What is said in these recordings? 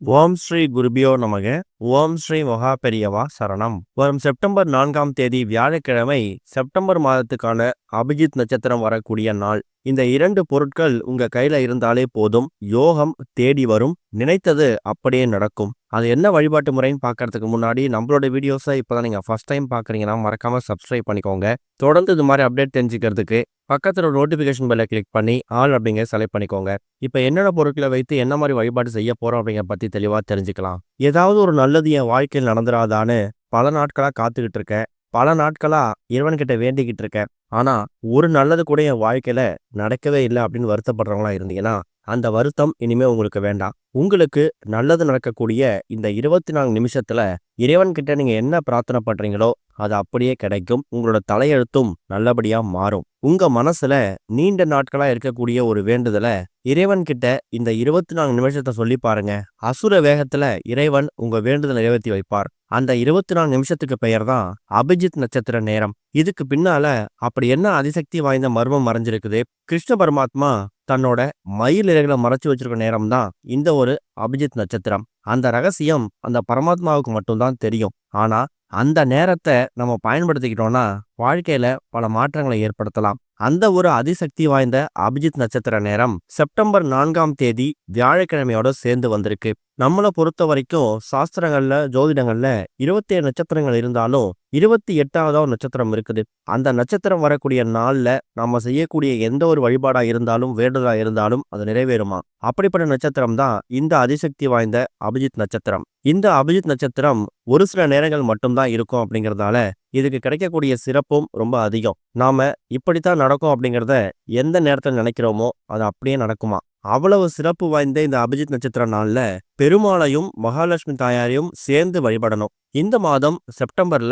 ஓம் ஸ்ரீ குருபியோ நமக. ஓம் ஸ்ரீ மகா பெரியவா சரணம். வரும் செப்டம்பர் 4ஆம் தேதி வியாழக்கிழமை செப்டம்பர் மாதத்துக்கான அபிஜித் நட்சத்திரம் வரக்கூடிய நாள். இந்த 2 பொருட்கள் உங்க கையில இருந்தாலே போதும், யோகம் தேடி வரும், நினைத்தது அப்படியே நடக்கும். அது என்ன வழிபாட்டு முறைன்னு பார்க்கறதுக்கு முன்னாடி நம்மளோட வீடியோஸை இப்போதான் நீங்க ஃபர்ஸ்ட் டைம் பார்க்குறீங்கன்னா மறக்காம சப்ஸ்கிரைப் பண்ணிக்கோங்க. தொடர்ந்து இது மாதிரி அப்டேட் தெரிஞ்சுக்கிறதுக்கு பக்கத்துல நோட்டிஃபிகேஷன் பெல்லை கிளிக் பண்ணி ஆல் அப்படிங்கிற செலக்ட் பண்ணிக்கோங்க. இப்போ என்னென்ன பொருட்களை வைத்து என்ன மாதிரி வழிபாடு செய்ய போறோம் அப்படிங்கிற பத்தி தெளிவா தெரிஞ்சுக்கலாம். ஏதாவது ஒரு நல்லது என் வாழ்க்கையில் நடந்துராதான்னு பல நாட்களா காத்துக்கிட்டு இருக்கேன். பல நாட்களா இறைவன்கிட்ட வேண்டிக்கிட்டு இருக்கேன். ஆனா ஒரு நல்லது கூட என் வாழ்க்கையில நடக்கவே இல்லை அப்படின்னு வருத்தப்படுறவங்களா இருந்தீங்கன்னா அந்த வருத்தம் இனிமே உங்களுக்கு வேண்டாம். உங்களுக்கு நல்லது நடக்கக்கூடிய இந்த 24 நிமிஷத்துல இறைவன்கிட்ட நீங்க என்ன பிரார்த்தனை பண்றீங்களோ அது அப்படியே கிடைக்கும். உங்களோட தலையெழுத்தும் நல்லபடியா மாறும். உங்க மனசுல நீண்ட நாட்களா இருக்கக்கூடிய ஒரு வேண்டுதலை இறைவன் கிட்ட இந்த 24 நிமிஷத்தை சொல்லி பாருங்க. அசுர வேகத்துல இறைவன் உங்க வேண்டுதலை நிறைவேற்றி வைப்பார். அந்த 24 நிமிஷத்துக்கு பெயர் தான் அபிஜித் நட்சத்திர நேரம். இதுக்கு பின்னால அப்படி என்ன அதிசக்தி வாய்ந்த மர்மம் மறைஞ்சிருக்குது? கிருஷ்ண பரமாத்மா தன்னோட மயில் இறகுல மறைச்சு வச்சிருக்க நேரம் தான் இந்த ஒரு அபிஜித் நட்சத்திரம். அந்த ரகசியம் அந்த பரமாத்மாவுக்கு மட்டும்தான் தெரியும். ஆனா அந்த நேரத்தை நம்ம பயன்படுத்திக்கிட்டோம்னா வாழ்க்கையில பல மாற்றங்களை ஏற்படுத்தலாம். அந்த ஒரு அதிசக்தி வாய்ந்த அபிஜித் நட்சத்திர நேரம் செப்டம்பர் 4ஆம் தேதி வியாழக்கிழமையோட சேர்ந்து வந்திருக்கு. நம்மளை பொறுத்த வரைக்கும் சாஸ்திரங்கள்ல ஜோதிடங்கள்ல 27 நட்சத்திரங்கள் இருந்தாலும் 28வது நட்சத்திரம் இருக்குது. அந்த நட்சத்திரம் வரக்கூடிய நாள்ல நம்ம செய்யக்கூடிய எந்த ஒரு வழிபாடா இருந்தாலும் வேண்டுதலா இருந்தாலும் அது நிறைவேறுமா? அப்படிப்பட்ட நட்சத்திரம் தான் இந்த அதிசக்தி வாய்ந்த அபிஜித் நட்சத்திரம். இந்த அபிஜித் நட்சத்திரம் ஒரு சில நேரங்கள் மட்டும்தான் இருக்கும் அப்படிங்கறதால இதுக்கு கிடைக்கக்கூடிய சிறப்பும் ரொம்ப அதிகம். நாம இப்படித்தான் நடக்கும் அப்படிங்கிறத எந்த நேரத்தில் நினைக்கிறோமோ அது அப்படியே நடக்குமா? அவ்வளவு சிறப்பு வாய்ந்த இந்த அபிஜித் நட்சத்திர நாள்ல பெருமாளையும் மகாலட்சுமி தாயாரையும் சேர்ந்து வழிபடணும். இந்த மாதம் செப்டம்பர்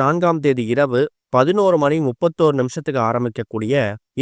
4ஆம் தேதி இரவு 11:31 ஆரம்பிக்கக்கூடிய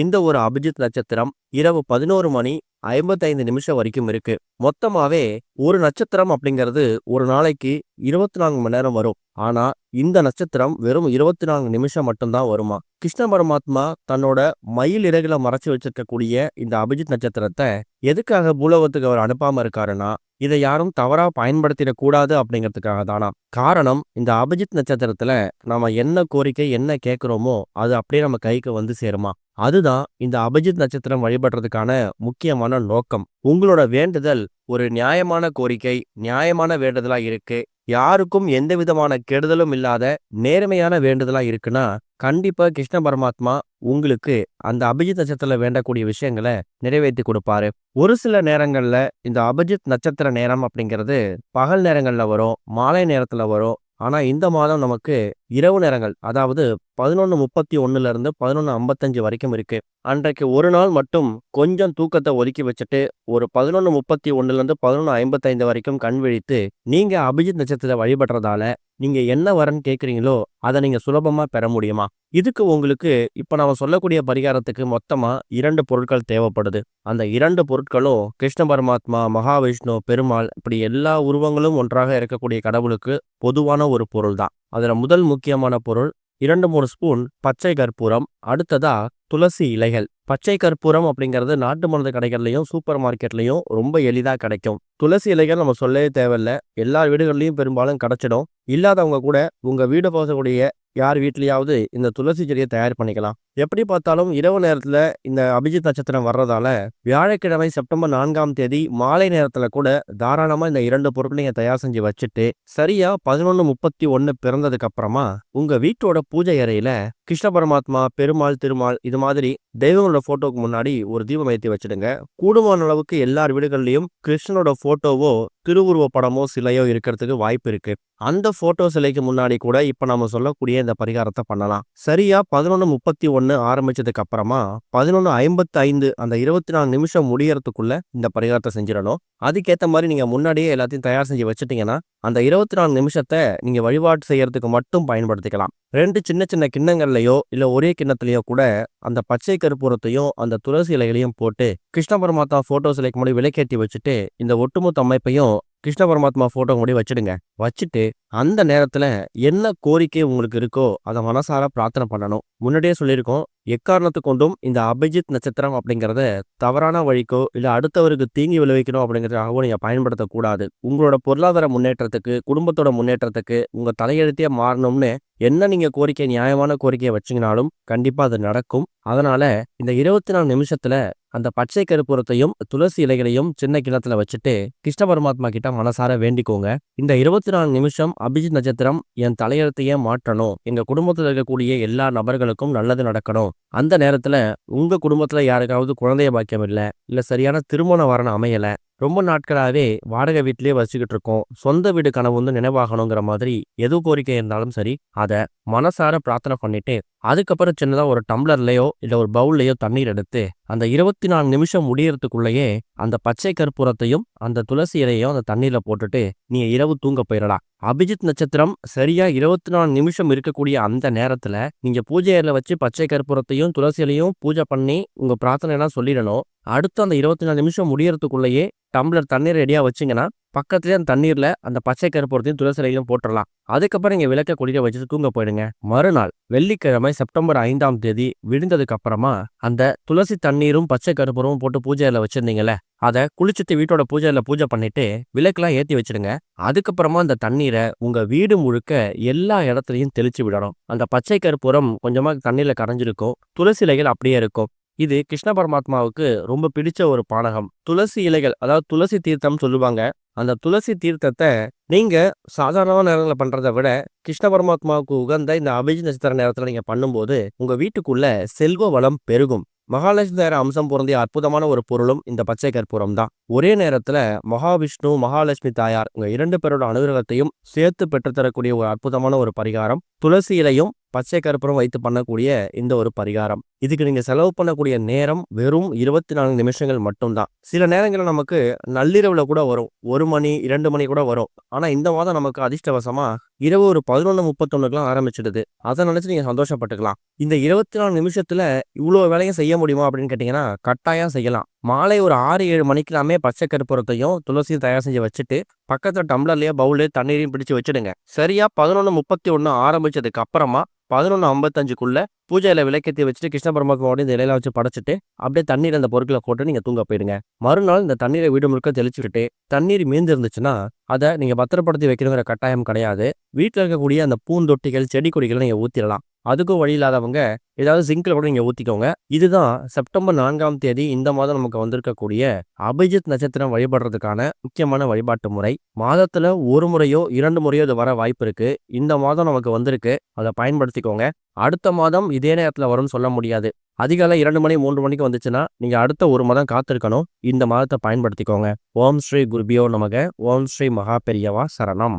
இந்த ஒரு அபிஜித் நட்சத்திரம் இரவு 11:55 வரைக்கும் இருக்கு. மொத்தமாவே ஒரு நட்சத்திரம் அப்படிங்கிறது ஒரு நாளைக்கு 24 மணி நேரம் வரும். ஆனா இந்த நட்சத்திரம் வெறும் 24 நிமிஷம் மட்டும்தான் வருமா? கிருஷ்ண பரமாத்மா தன்னோட மயில் இறகுல மறைச்சு வச்சிருக்கக்கூடிய இந்த அபிஜித் நட்சத்திரத்தை எதுக்காக பூலோகத்துக்கு அவர் அனுப்பாம இருக்காருன்னா இதை யாரும் தவறா பயன்படுத்திடக் கூடாது அப்படிங்கிறதுக்காக தானா. காரணம், இந்த அபிஜித் நட்சத்திரத்துல நாம என்ன கோரிக்கை என்ன கேட்கிறோமோ அது அப்படியே நம்ம கைக்கு வந்து சேருமா. அதுதான் இந்த அபிஜித் நட்சத்திரம் வழிபடுறதுக்கான முக்கியமான நோக்கம். உங்களோட வேண்டுதல் ஒரு நியாயமான கோரிக்கை, நியாயமான வேண்டுதலா இருக்கு, யாருக்கும் எந்த விதமான கெடுதலும் இல்லாத நேர்மையான வேண்டுதலா இருக்குன்னா கண்டிப்பா கிருஷ்ண பரமாத்மா உங்களுக்கு அந்த அபிஜித் நட்சத்திரத்துல வேண்டக்கூடிய விஷயங்களை நிறைவேற்றி கொடுப்பாரு. ஒரு சில நேரங்கள்ல இந்த அபிஜித் நட்சத்திர நேரம் அப்படிங்கிறது பகல் நேரங்கள்ல வரும், மாலை நேரத்துல வரும். ஆனா இந்த மாதம் நமக்கு இரவு நேரங்கள், அதாவது 11:31 இருந்து 11:55 வரைக்கும் இருக்கு. அன்றைக்கு ஒரு நாள் மட்டும் கொஞ்சம் தூக்கத்தை ஒதுக்கி வச்சுட்டு ஒரு 11:31 இருந்து 11:55 வரைக்கும் கண் விழித்து நீங்க அபிஜித் நட்சத்திரத்தை வழிபடுறதால நீங்க என்ன வரன்னு கேட்குறீங்களோ அதை நீங்க சுலபமா பெற முடியுமா? இதுக்கு உங்களுக்கு இப்ப நாம சொல்லக்கூடிய பரிகாரத்துக்கு மொத்தமா 2 பொருட்கள் தேவைப்படுது. அந்த 2 பொருட்களும் கிருஷ்ண பரமாத்மா, மகாவிஷ்ணு, பெருமாள் இப்படி எல்லா உருவங்களும் ஒன்றாக இருக்கக்கூடிய கடவுளுக்கு பொதுவான ஒரு பொருள் தான். அதுல முதல் முக்கியமான பொருள் 2-3 ஸ்பூன் பச்சை கற்பூரம். அடுத்ததா துளசி இலைகள். பச்சை கற்பூரம் அப்படிங்கிறது நாட்டு மருந்து கடைகள்லையும் சூப்பர் மார்க்கெட்லையும் ரொம்ப எளிதா கிடைக்கும். துளசி இலைகள் நம்ம சொல்லவே தேவையில்ல, எல்லார் வீடுகள்லையும் பெரும்பாலும் கிடைச்சிடும். இல்லாதவங்க கூட உங்க வீடு போகக்கூடிய யார் வீட்லயாவது இந்த துளசி செடியை தயார் பண்ணிக்கலாம். எப்படி பார்த்தாலும் இரவு நேரத்துல இந்த அபிஜித் நட்சத்திரம் வர்றதால வியாழக்கிழமை செப்டம்பர் 4ஆம் தேதி மாலை நேரத்துல கூட தாராளமா இந்த 2 பொருட்களையும் தயார் செஞ்சு வச்சுட்டு சரியா 11:31 பிறந்ததுக்கு அப்புறமா உங்க வீட்டோட பூஜை அறையில கிருஷ்ண பரமாத்மா, பெருமாள், திருமால் இது மாதிரி தெய்வங்களோட போட்டோக்கு முன்னாடி ஒரு தீபம் ஏற்றி வச்சிடுங்க. கூடுமான அளவுக்கு எல்லார் வீடுகள்லயும் கிருஷ்ணனோட போட்டோவோ திருவுருவ படமோ சிலையோ இருக்கிறதுக்கு வாய்ப்பு இருக்கு. அந்த போட்டோ சிலைக்கு முன்னாடி கூட இப்ப நம்ம சொல்லக்கூடிய இந்த பரிகாரத்தை பண்ணலாம். சரியா 11:31 ஆரம்பிச்சதுக்கு அப்புறமா 11:55 அந்த 24 நிமிஷம் முடியறதுக்குள்ள இந்த பரிகாரத்தை செஞ்சிடணும். அதுக்கேற்ற மாதிரி நீங்க முன்னாடியே எல்லாத்தையும் தயார் செஞ்சு வச்சுட்டீங்கன்னா அந்த 24 நிமிஷத்தை நீங்க வழிபாடு செய்யறதுக்கு மட்டும் பயன்படுத்திக்கலாம். 2 சின்ன சின்ன கிண்ணங்கள்லயோ இல்ல ஒரே கிண்ணத்திலயோ கூட அந்த பச்சை கற்பூரத்தையும் அந்த துளசி இலைகளையும் போட்டு கிருஷ்ண பரமாத்மா போட்டோ சிலைக்கு முன்னாடி விளக்கேற்றி வச்சுட்டு இந்த ஒட்டுமொத்த அமைப்பையும் கிருஷ்ண பரமாத்மா ஃபோட்டோ முன்னாடி வச்சுடுங்க. வச்சுட்டு அந்த நேரத்துல என்ன கோரிக்கை உங்களுக்கு இருக்கோ அத மனசார பிரார்த்தனை பண்ணணும். முன்னாடியே சொல்லியிருக்கோம். எக்காரணத்துக் கொண்டும் இந்த அபிஜித் நட்சத்திரம் அப்படிங்கிறத தவறான வழிக்கோ, இல்ல அடுத்தவருக்கு தீங்கு விளைவிக்கணும் அப்படிங்கிறதுக்காகவோ நீங்க பயன்படுத்தக்கூடாது. உங்களோட பொருளாதார முன்னேற்றத்துக்கு, குடும்பத்தோட முன்னேற்றத்துக்கு, உங்க தலையெழுத்தே மாறணும்னு என்ன நீங்க கோரிக்கை நியாயமான கோரிக்கைய வச்சீங்கனாலும் கண்டிப்பா அது நடக்கும். அதனால இந்த 24 நிமிஷத்துல அந்த பச்சை கற்பூரத்தையும், துளசி இலைகளையும் சின்ன கிண்ணத்துல வச்சுட்டு கிருஷ்ண பரமாத்மா கிட்ட மனசார வேண்டிக்கோங்க. இந்த 24 நிமிஷம் அபிஜித் நட்சத்திரம் என் தலையெழுத்தையே மாற்றணும். எங்க குடும்பத்துல இருக்கக்கூடிய எல்லா நபர்களுக்கும் நல்லது நடக்கணும். அந்த நேரத்துல உங்க குடும்பத்துல யாருக்காவது குழந்தை பாக்கியம் இல்ல சரியான திருமண வரன் அமையல. ரொம்ப நாட்களாவே வாடகை வீட்டிலேயே வச்சுக்கிட்டு இருக்கோம். சொந்த வீடு கனவு வந்து நினைவாகணுங்கிற மாதிரி எது கோரிக்கை இருந்தாலும் சரி, அத மனசார பிரார்த்தனை பண்ணிட்டு, அதுக்கப்புறம் சின்னதா ஒரு டம்ளர்லயோ இல்ல ஒரு பவுல்லயோ தண்ணீர் எடுத்து, அந்த 24 நிமிஷம் முடியறதுக்குள்ளேயே அந்த பச்சை கற்பூரத்தையும், அந்த துளசி இலையையும் அந்த தண்ணீர்ல போட்டுட்டு நீங்க இரவு தூங்க போயிடலாம். அபிஜித் நட்சத்திரம் சரியா 24 நிமிஷம் இருக்கக்கூடிய அந்த நேரத்துல நீங்க பூஜை அறையில வச்சு பச்சை கற்பூரத்தையும், துளசி இலையும் பூஜை பண்ணி உங்க பிரார்த்தனை எல்லாம் சொல்லிடணும். அடுத்து அந்த 24 நிமிஷம் முடியறதுக்குள்ளேயே டம்ளர் தண்ணீர் ரெடியா வச்சீங்கன்னா, பக்கத்துலயே அந்த தண்ணீர்ல அந்த பச்சை கற்பூரத்தையும், துளசி இலையும் போட்டுறலாம். அதுக்கப்புறம் நீங்க விளக்க கொடியில வச்சுட்டு தூங்க போயிடுங்க. மறுநாள் வெள்ளிக்கிழமை செப்டம்பர் 5ஆம் தேதி விடிந்ததுக்கு அப்புறமா அந்த துளசி தண்ணீரும், பச்சை கற்பூரமும் போட்டு பூஜை அறையில வச்சிருந்தீங்கல்ல, அத குளிச்சுட்டு வீட்டோட பூஜை அறையில பூஜை பண்ணிட்டு விளக்கெல்லாம் ஏத்தி வச்சிடுங்க. அதுக்கப்புறமா அந்த தண்ணீரை உங்க வீடு முழுக்க எல்லா இடத்துலயும் தெளிச்சு விடணும். அந்த பச்சை கற்பூரம் கொஞ்சமா தண்ணீர்ல கரைஞ்சிருக்கும். துளசி இலைகள் அப்படியே இருக்கும். இது கிருஷ்ண பரமாத்மாவுக்கு ரொம்ப பிடிச்ச ஒரு பானகம். துளசி இலைகள், அதாவது துளசி தீர்த்தம் சொல்லுவாங்க. அந்த துளசி தீர்த்தத்தை நீங்க சாதாரணமான நேரங்களில் பண்றதை விட கிருஷ்ண பரமாத்மாவுக்கு உகந்த இந்த அபிஜித் நட்சத்திர நேரத்துல நீங்க பண்ணும்போது உங்க வீட்டுக்குள்ள செல்வ வளம் பெருகும். மகாலட்சுமி தாயார் அம்சம் பொருந்திய அற்புதமான ஒரு பொருளும் இந்த பச்சை கற்பூரம் தான். ஒரே நேரத்துல மகாவிஷ்ணு, மகாலட்சுமி தாயார் உங்க 2 பேரோட அனுகிரகத்தையும் சேர்த்து பெற்றுத்தரக்கூடிய ஒரு அற்புதமான ஒரு பரிகாரம். துளசி இலையும் பச்சை கற்பூரம் வைத்து பண்ணக்கூடிய இந்த ஒரு பரிகாரம். இதுக்கு நீங்க செலவு பண்ணக்கூடிய நேரம் வெறும் 24 நிமிஷங்கள் மட்டும்தான். சில நேரங்களில் நமக்கு நள்ளிரவுல கூட வரும். 1 மணி 2 மணி கூட வரும். ஆனா இந்த மாதம் நமக்கு அதிர்ஷ்டவசமா இரவு ஒரு 11:31 ஆரம்பிச்சிடுது. அதை நினைச்சு நீங்க சந்தோஷப்பட்டுக்கலாம். இந்த 24 நிமிஷத்துல இவ்வளவு வேலையும் செய்ய முடியுமா அப்படின்னு கேட்டீங்கன்னா கட்டாயம் செய்யலாம். மாலை ஒரு 6-7 மணிக்கெல்லாமே பச்சை கற்பூரத்தையும் துளசியும் தயார் செஞ்சு வச்சுட்டு பக்கத்துல டம்ளர்லயே பவுல்ல தண்ணீரையும் பிடிச்சு வச்சுடுங்க. சரியா 11:31 ஆரம்பிச்சதுக்கு அப்புறமா 11:55க்குள்ள பூஜையில விளக்கேத்தி வச்சுட்டு கிருஷ்ண பரமாத்மாவோட இந்த இலையில வச்சு படைச்சிட்டு அப்படியே தண்ணீர் அந்த பொருட்களை போட்டு நீங்க தூங்க போயிடுங்க. மறுநாள் இந்த தண்ணீரை வீடு முழுக்க தெளிச்சு விட்டு தண்ணீர் மீந்து இருந்துச்சுன்னா அதை நீங்க பத்திரப்படுத்தி வைக்கணுங்கிற கட்டாயம் கிடையாது. வீட்டில் இருக்கக்கூடிய அந்த பூந்தொட்டிகள், செடி கொடிகளை நீங்க ஊத்திடலாம். அதுக்கும் வழி இல்லாதவங்க ஏதாவது சிங்க்ல கூட நீங்க ஊத்திக்கோங்க. இதுதான் செப்டம்பர் 4ஆம் தேதி இந்த மாதம் நமக்கு வந்திருக்கக்கூடிய அபிஜித் நட்சத்திரம் வழிபடுறதுக்கான முக்கியமான வழிபாட்டு முறை. மாதத்துல ஒரு முறையோ 2 முறையோ இது வர வாய்ப்பு இருக்கு. இந்த மாதம் நமக்கு வந்திருக்கு, அதை பயன்படுத்திக்கோங்க. அடுத்த மாதம் இதே நேரத்துல வரும்னு சொல்ல முடியாது. அதிகாலை 2 மணி 3 மணிக்கு வந்துச்சுன்னா நீங்க அடுத்த 1 மாதம் காத்திருக்கணும். இந்த மாதத்தை பயன்படுத்திக்கோங்க. ஓம் ஸ்ரீ குருபியோ நமக. ஓம் ஸ்ரீ மகா பெரியவா சரணம்.